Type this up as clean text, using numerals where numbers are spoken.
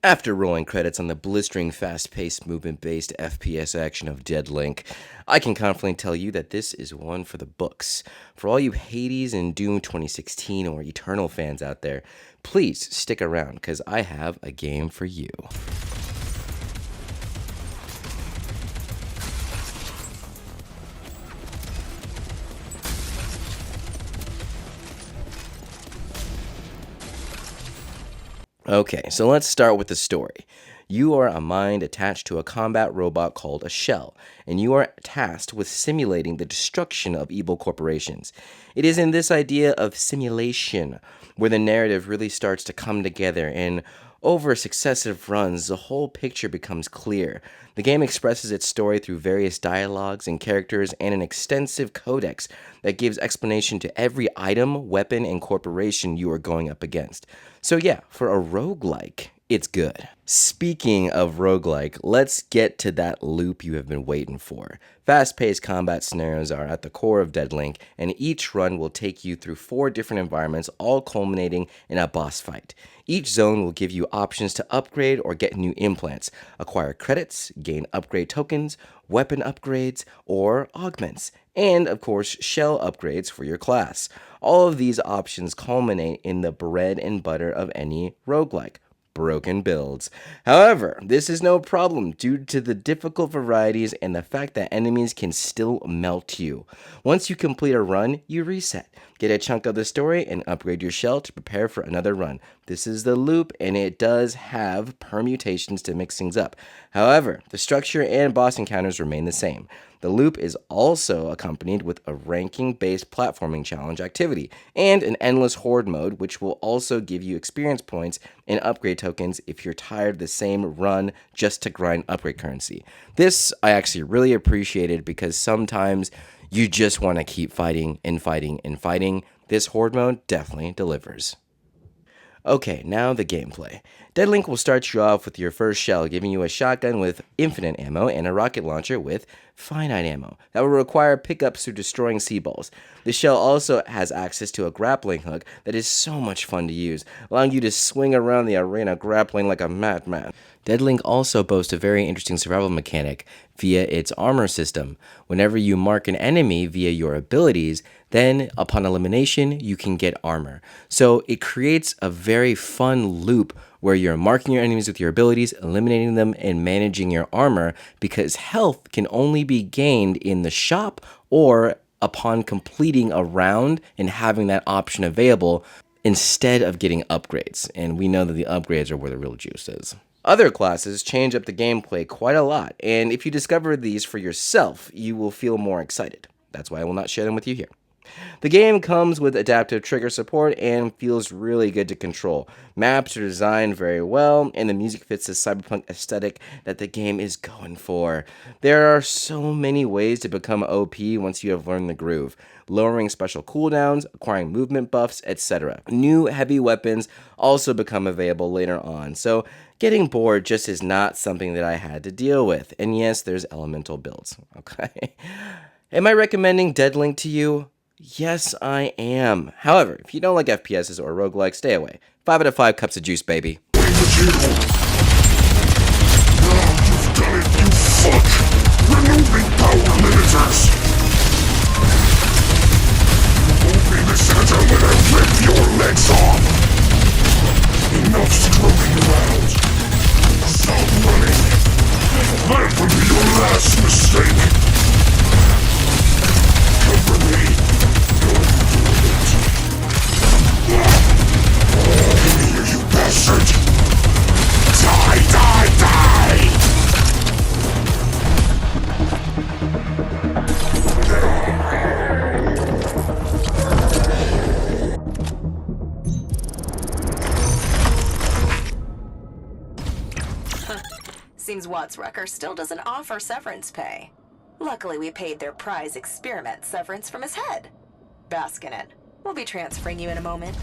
After rolling credits on the blistering, fast-paced, movement-based FPS action of Deadlink, I can confidently tell you that this is one for the books. For all you Hades and Doom 2016 or Eternal fans out there, please stick around, because I have a game for you. Okay, so let's start with the story. You are a mind attached to a combat robot called a shell, and you are tasked with simulating the destruction of evil corporations. It is in this idea of simulation where the narrative really starts to come together, and over successive runs, the whole picture becomes clear. The game expresses its story through various dialogues and characters and an extensive codex that gives explanation to every item, weapon, and corporation you are going up against. So yeah, for a roguelike, it's good. Speaking of roguelike, let's get to that loop you have been waiting for. Fast-paced combat scenarios are at the core of Deadlink, and each run will take you through 4 different environments, all culminating in a boss fight. Each zone will give you options to upgrade or get new implants, acquire credits, gain upgrade tokens, weapon upgrades, or augments, and of course, shell upgrades for your class. All of these options culminate in the bread and butter of any roguelike: broken builds. However, this is no problem due to the difficult varieties and the fact that enemies can still melt you. Once you complete a run, you reset, get a chunk of the story, and upgrade your shell to prepare for another run. This is the loop, and it does have permutations to mix things up. However, the structure and boss encounters remain the same. The loop is also accompanied with a ranking-based platforming challenge activity and an endless horde mode, which will also give you experience points and upgrade tokens if you're tired of the same run just to grind upgrade currency. This I actually really appreciated because sometimes you just want to keep fighting and fighting and fighting. This horde mode definitely delivers. Okay, now the gameplay. Deadlink will start you off with your first shell, giving you a shotgun with infinite ammo and a rocket launcher with finite ammo that will require pickups through destroying sea balls. The shell also has access to a grappling hook that is so much fun to use, allowing you to swing around the arena grappling like a madman. Deadlink also boasts a very interesting survival mechanic via its armor system. Whenever you mark an enemy via your abilities, then upon elimination, you can get armor. So it creates a very fun loop where you're marking your enemies with your abilities, eliminating them, and managing your armor, because health can only be gained in the shop or upon completing a round and having that option available instead of getting upgrades. And we know that the upgrades are where the real juice is. Other classes change up the gameplay quite a lot, and if you discover these for yourself, you will feel more excited. That's why I will not share them with you here. The game comes with adaptive trigger support and feels really good to control. Maps are designed very well, and the music fits the cyberpunk aesthetic that the game is going for. There are so many ways to become OP once you have learned the groove. Lowering special cooldowns, acquiring movement buffs, etc. New heavy weapons also become available later on, so getting bored just is not something that I had to deal with. And yes, there's elemental builds, okay? Am I recommending Deadlink to you? Yes, I am. However, if you don't like FPSs or roguelikes, stay away. 5 out of 5 cups of juice, baby. Now you've done it, you fuck! Removing power limiters! Moving the center when I rip your legs off! Enough screwing around! Stop running! That would be your last mistake! Cover me! Come here, you bastard! Die, die, die! Seems Watts Rucker still doesn't offer severance pay. Luckily, we paid their prize experiment severance from his head. Bask in it. We'll be transferring you in a moment.